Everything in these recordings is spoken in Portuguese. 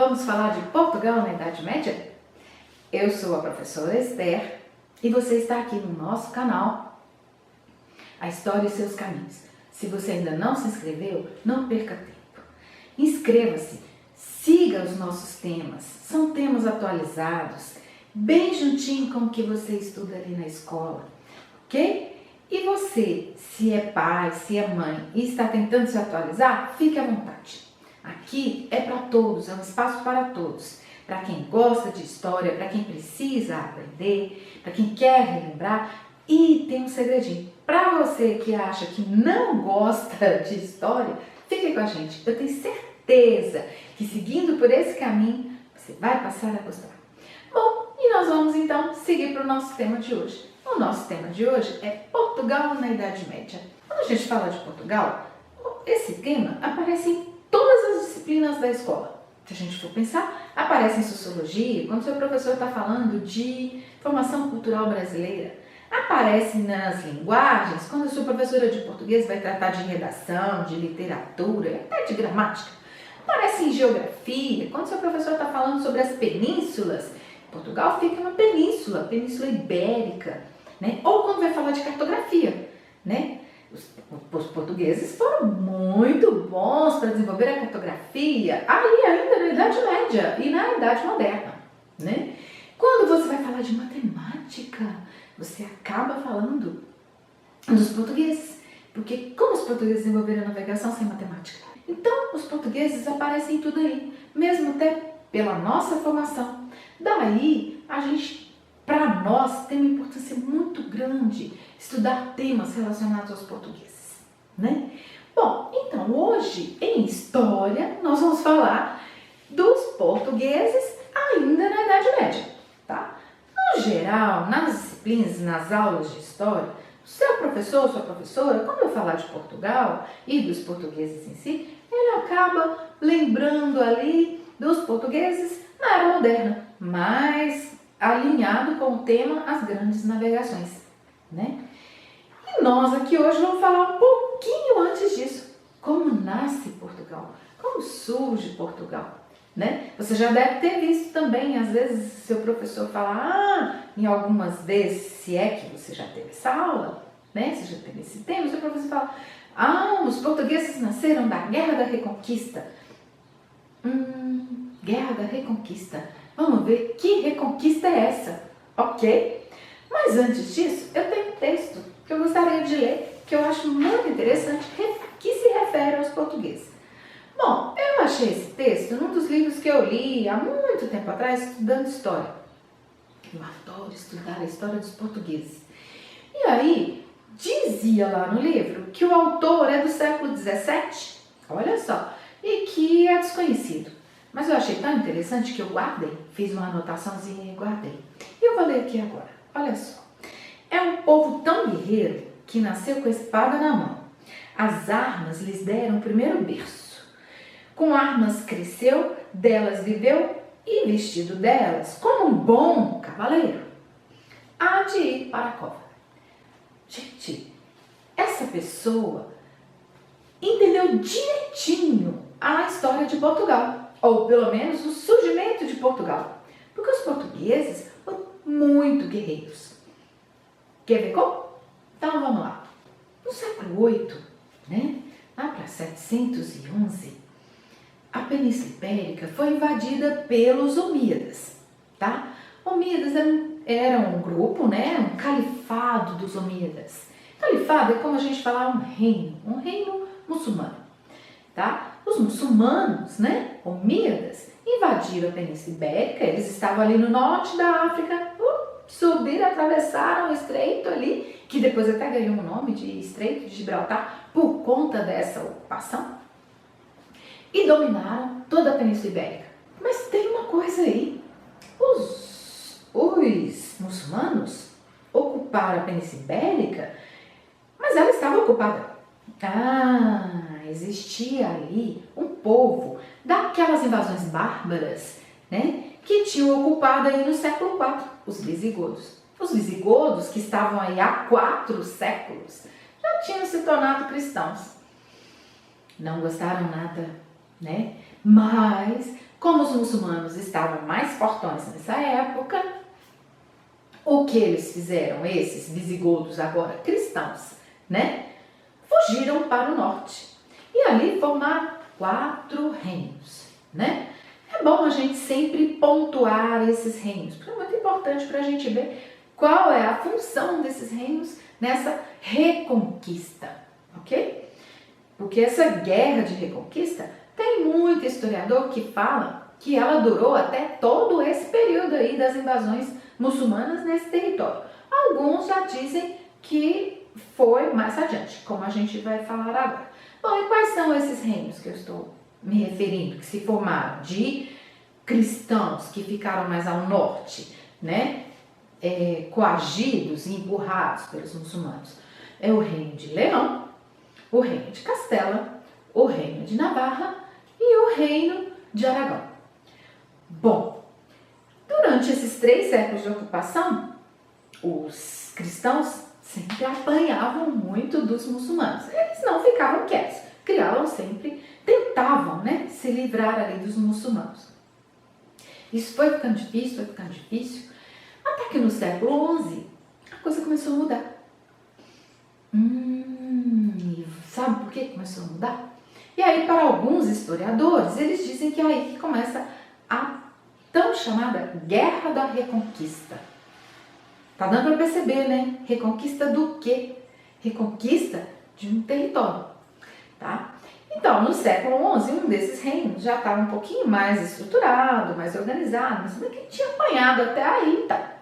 Vamos falar de Portugal na Idade Média? Eu sou a professora Esther e você está aqui no nosso canal A História e Seus Caminhos. Se você ainda não se inscreveu, não perca tempo. Inscreva-se, siga os nossos temas, são temas atualizados, bem juntinho com o que você estuda ali na escola, ok? E você, se é pai, se é mãe e está tentando se atualizar, fique à vontade. Aqui é para todos, é um espaço para todos. Para quem gosta de história, para quem precisa aprender, para quem quer relembrar. E tem um segredinho. Para você que acha que não gosta de história, fique com a gente. Eu tenho certeza que seguindo por esse caminho, você vai passar a gostar. Bom, e nós vamos então seguir para o nosso tema de hoje. O nosso tema de hoje é Portugal na Idade Média. Quando a gente fala de Portugal, esse tema aparece em todas as disciplinas da escola. Se a gente for pensar, aparece em sociologia, quando o seu professor está falando de formação cultural brasileira. Aparece nas linguagens, quando a sua professora de português vai tratar de redação, de literatura e até de gramática. Aparece em geografia, quando o seu professor está falando sobre as penínsulas. Portugal fica uma península, Península Ibérica, né? Ou quando vai falar de cartografia, né? Os portugueses foram muito bons para desenvolver a cartografia ali ainda na Idade Média e na Idade Moderna, né? Quando você vai falar de matemática, você acaba falando dos portugueses, porque como os portugueses desenvolveram a navegação sem matemática? Então, os portugueses aparecem em tudo aí, mesmo até pela nossa formação. Daí, para nós, tem uma importância muito grande estudar temas relacionados aos portugueses, né? Bom, então hoje, em História, nós vamos falar dos portugueses ainda na Idade Média, tá? No geral, nas disciplinas, nas aulas de História, o seu professor, sua professora, quando eu falar de Portugal e dos portugueses em si, ele acaba lembrando ali dos portugueses na Era Moderna, mas alinhado com o tema as grandes navegações, né? E nós aqui hoje vamos falar um pouquinho antes disso. Como nasce Portugal? Como surge Portugal? Né? Você já deve ter visto também, às vezes, seu professor falar, em algumas vezes, se é que você já teve essa aula, né? Você já teve esse tema, seu professor fala, os portugueses nasceram da Guerra da Reconquista. Guerra da Reconquista. Vamos ver que reconquista é essa, ok? Mas antes disso, eu tenho um texto que eu gostaria de ler, que eu acho muito interessante, que se refere aos portugueses. Bom, eu achei esse texto num dos livros que eu li há muito tempo atrás, estudando história. Eu adoro estudar a história dos portugueses. E aí, dizia lá no livro que o autor é do século XVII, olha só, e que é desconhecido. Mas eu achei tão interessante que eu guardei, fiz uma anotaçãozinha e guardei. E eu vou ler aqui agora, olha só. É um povo tão guerreiro que nasceu com a espada na mão. As armas lhes deram o primeiro berço. Com armas cresceu, delas viveu e vestido delas como um bom cavaleiro. Há de ir para a cova. Gente, essa pessoa entendeu direitinho a história de Portugal, ou pelo menos o surgimento de Portugal, porque os portugueses foram muito guerreiros. Quer ver como? Então vamos lá. No século VIII, né, lá para 711, a Península Ibérica foi invadida pelos Omíadas, tá? Omíadas eram um grupo, né, um califado dos Omíadas. Califado é como a gente falar um reino muçulmano, tá? Os muçulmanos, né, Omíadas, invadiram a Península Ibérica, eles estavam ali no norte da África, subiram, atravessaram o estreito ali, que depois até ganhou o nome de Estreito de Gibraltar, por conta dessa ocupação, e dominaram toda a Península Ibérica. Mas tem uma coisa aí, os muçulmanos ocuparam a Península Ibérica, mas ela estava ocupada. Existia ali um povo daquelas invasões bárbaras, né, que tinham ocupado aí no século IV, os visigodos. Os visigodos, que estavam aí há 4 séculos, já tinham se tornado cristãos. Não gostaram nada, né? Mas Como os muçulmanos estavam mais fortões nessa época, o que eles fizeram, esses visigodos agora cristãos, né? Fugiram para o norte e ali formaram 4 reinos, né? É bom a gente sempre pontuar esses reinos, porque é muito importante para a gente ver qual é a função desses reinos nessa reconquista, ok? Porque essa guerra de reconquista, tem muito historiador que fala que ela durou até todo esse período aí das invasões muçulmanas nesse território. Alguns já dizem que foi mais adiante, como a gente vai falar agora. Bom, e quais são esses reinos que eu estou me referindo, que se formaram de cristãos que ficaram mais ao norte, né? Coagidos e empurrados pelos muçulmanos? É o reino de Leão, o reino de Castela, o reino de Navarra e o reino de Aragão. Bom, durante esses 3 séculos de ocupação, os cristãos sempre apanhavam muito dos muçulmanos. Eles não ficavam quietos, criavam sempre, tentavam, né, se livrar ali dos muçulmanos. Isso foi ficando difícil, até que no século XI a coisa começou a mudar. E sabe por que começou a mudar? E aí, para alguns historiadores, eles dizem que é aí que começa a tão chamada Guerra da Reconquista. Tá dando para perceber, né? Reconquista do quê? Reconquista de um território, tá? Então, no século XI, um desses reinos já estava um pouquinho mais estruturado, mais organizado, mas não é que tinha apanhado até aí, tá?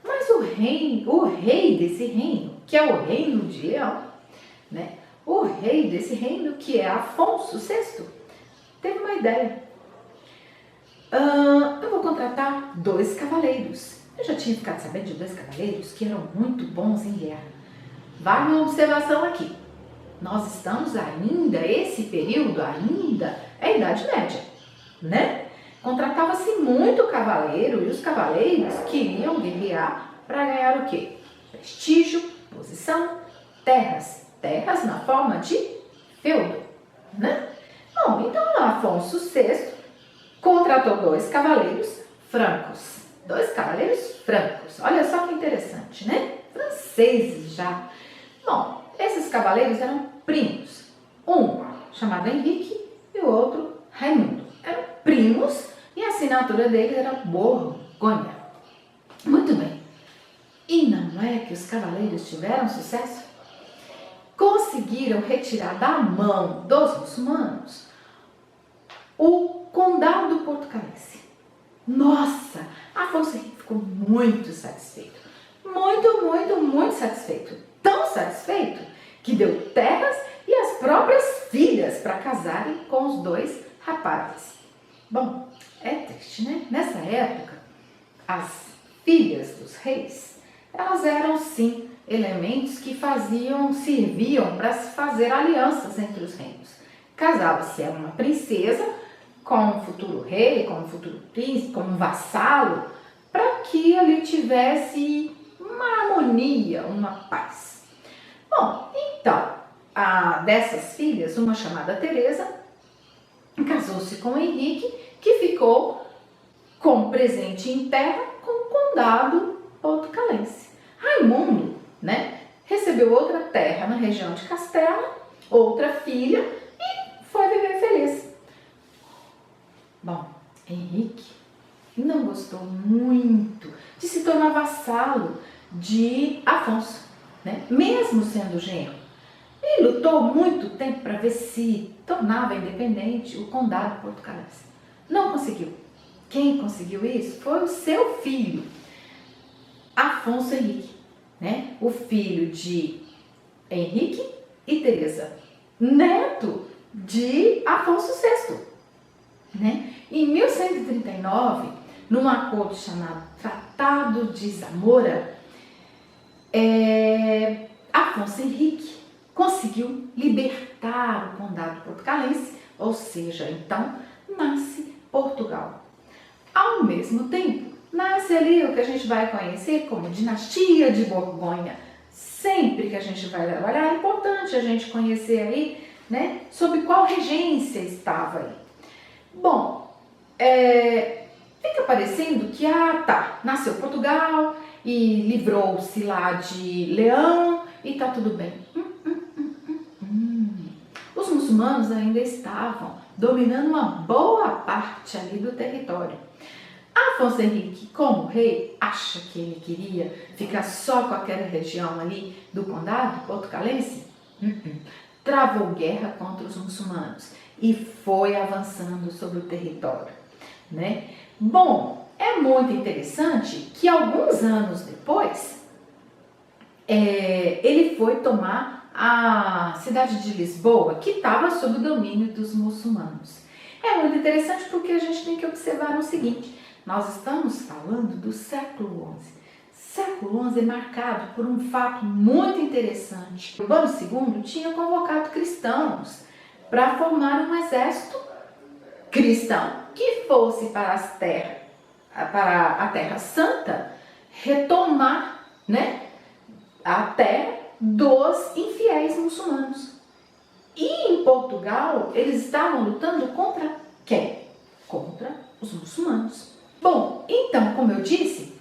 Mas o rei desse reino, que é o reino de Leão, né? O rei desse reino, que é Afonso VI, teve uma ideia. Eu vou contratar 2 cavaleiros. Eu já tinha ficado sabendo de 2 cavaleiros que eram muito bons em guerra. Vale uma observação aqui. Nós estamos ainda, esse período ainda é a Idade Média, né? Contratava-se muito cavaleiro e os cavaleiros queriam guerrear para ganhar o quê? Prestígio, posição, terras. Terras na forma de feudo, né? Bom, então Afonso VI contratou 2 cavaleiros francos. 2 cavaleiros francos. Olha só que interessante, né? Franceses já. Bom, esses cavaleiros eram primos. Um chamado Henrique e o outro Raimundo. Eram primos e a assinatura deles era Borgonha. Muito bem. E não é que os cavaleiros tiveram sucesso? Conseguiram retirar da mão dos muçulmanos o condado portucalense. Nossa, Afonso Henrique ficou muito satisfeito. Muito satisfeito. Tão satisfeito que deu terras e as próprias filhas para casarem com os 2 rapazes. Bom, é triste, né? Nessa época, as filhas dos reis, elas eram sim elementos que serviam para se fazer alianças entre os reinos. Casava-se uma princesa com um futuro rei, com um futuro príncipe, com um vassalo, para que ali tivesse uma harmonia, uma paz. Bom, então, dessas filhas, uma chamada Teresa, casou-se com Henrique, que ficou com presente em terra com o condado portucalense. Raimundo, né, recebeu outra terra na região de Castela, outra filha e foi viver feliz. Bom, Henrique não gostou muito de se tornar vassalo de Afonso, né, mesmo sendo genro. Ele lutou muito tempo para ver se tornava independente o condado portucalense. Não conseguiu. Quem conseguiu isso foi o seu filho, Afonso Henrique, né? O filho de Henrique e Teresa, neto de Afonso VI, né? Em 1139, num acordo chamado Tratado de Zamora, Afonso Henrique conseguiu libertar o condado portucalense, ou seja, então nasce Portugal. Ao mesmo tempo, nasce ali o que a gente vai conhecer como dinastia de Borgonha. Sempre que a gente vai trabalhar, é importante a gente conhecer aí, né, sobre qual regência estava aí. Bom, fica parecendo que, nasceu Portugal e livrou-se lá de Leão e tá tudo bem. Os muçulmanos ainda estavam dominando uma boa parte ali do território. Afonso Henrique, como rei, acha que ele queria ficar só com aquela região ali do condado portucalense? Travou guerra contra os muçulmanos e foi avançando sobre o território, né? Bom, é muito interessante que alguns anos depois ele foi tomar a cidade de Lisboa, que estava sob o domínio dos muçulmanos. É muito interessante porque a gente tem que observar o seguinte: nós estamos falando do século XI. Século XI é marcado por um fato muito interessante. Urbano II tinha convocado cristãos para formar um exército cristão que fosse para a Terra Santa, retomar, né, a terra dos infiéis muçulmanos. E em Portugal, eles estavam lutando contra quem? Contra os muçulmanos. Bom, então, como eu disse,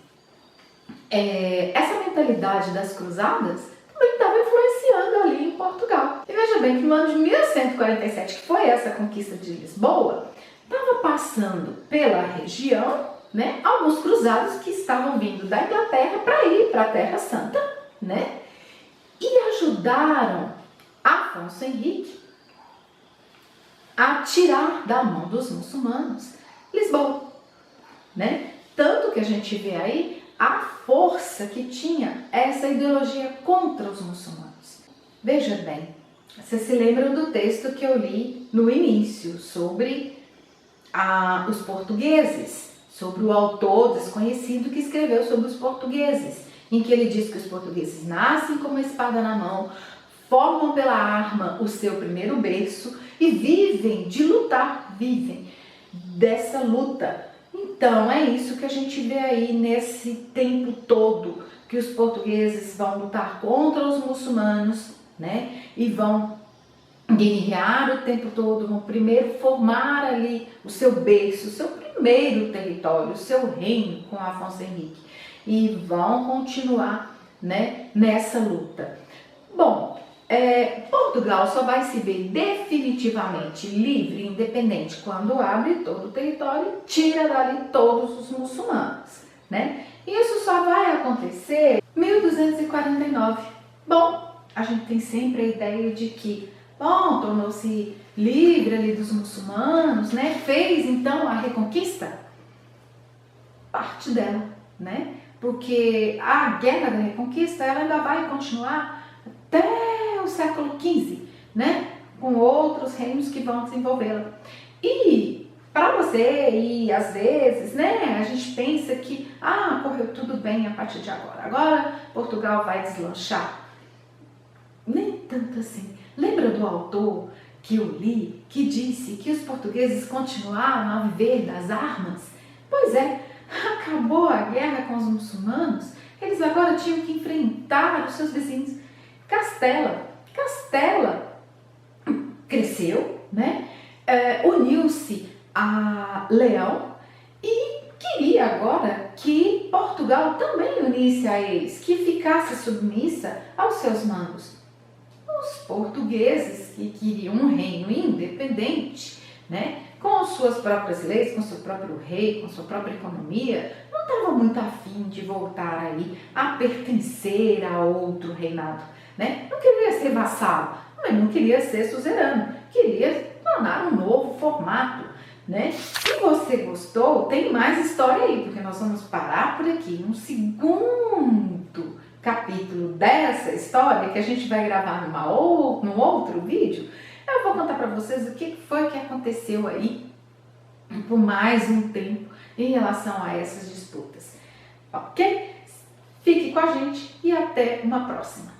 essa mentalidade das cruzadas também estava influenciando ali em Portugal. E veja bem que no ano de 1147, que foi essa conquista de Lisboa, estava passando pela região, né, alguns cruzados que estavam vindo da Inglaterra para ir para a Terra Santa, né, e ajudaram Afonso Henrique a tirar da mão dos muçulmanos Lisboa, né? Tanto que a gente vê aí a força que tinha essa ideologia contra os muçulmanos. Veja bem, vocês se lembram do texto que eu li no início sobre os portugueses, sobre o autor desconhecido que escreveu sobre os portugueses, em que ele diz que os portugueses nascem com uma espada na mão, formam pela arma o seu primeiro berço e vivem de lutar, vivem dessa luta. Então é isso que a gente vê aí nesse tempo todo, que os portugueses vão lutar contra os muçulmanos, né? E vão guerrear o tempo todo, vão primeiro formar ali o seu berço, o seu primeiro território, o seu reino com Afonso Henrique, e vão continuar, né, nessa luta. Bom, Portugal só vai se ver definitivamente livre e independente quando abre todo o território e tira dali todos os muçulmanos, né? Isso só vai acontecer em 1249. Bom, a gente tem sempre a ideia de que, bom, tornou-se livre ali dos muçulmanos, né? Fez então a reconquista? Parte dela, né? Porque a guerra da reconquista ela ainda vai continuar até o século XV, né? Com outros reinos que vão desenvolvê-la. E para você, e às vezes, né, a gente pensa que correu tudo bem a partir de agora. Agora Portugal vai deslanchar. Nem tanto assim. Lembra do autor que eu li, que disse que os portugueses continuaram a viver das armas? Pois é, acabou a guerra com os muçulmanos, eles agora tinham que enfrentar os seus vizinhos. Castela cresceu, né? Uniu-se a Leão e queria agora que Portugal também unisse a eles, que ficasse submissa aos seus mandos. Os portugueses, que queriam um reino independente, né, com suas próprias leis, com seu próprio rei, com sua própria economia, não estavam muito afim de voltar aí a pertencer a outro reinado, né? Não queria ser vassalo, mas não queria ser suzerano, queria tornar um novo formato, né? Se você gostou, tem mais história aí, porque nós vamos parar por aqui. Um segundo capítulo dessa história, que a gente vai gravar num outro vídeo, eu vou contar para vocês o que foi que aconteceu aí por mais um tempo em relação a essas disputas. Ok? Fique com a gente e até uma próxima.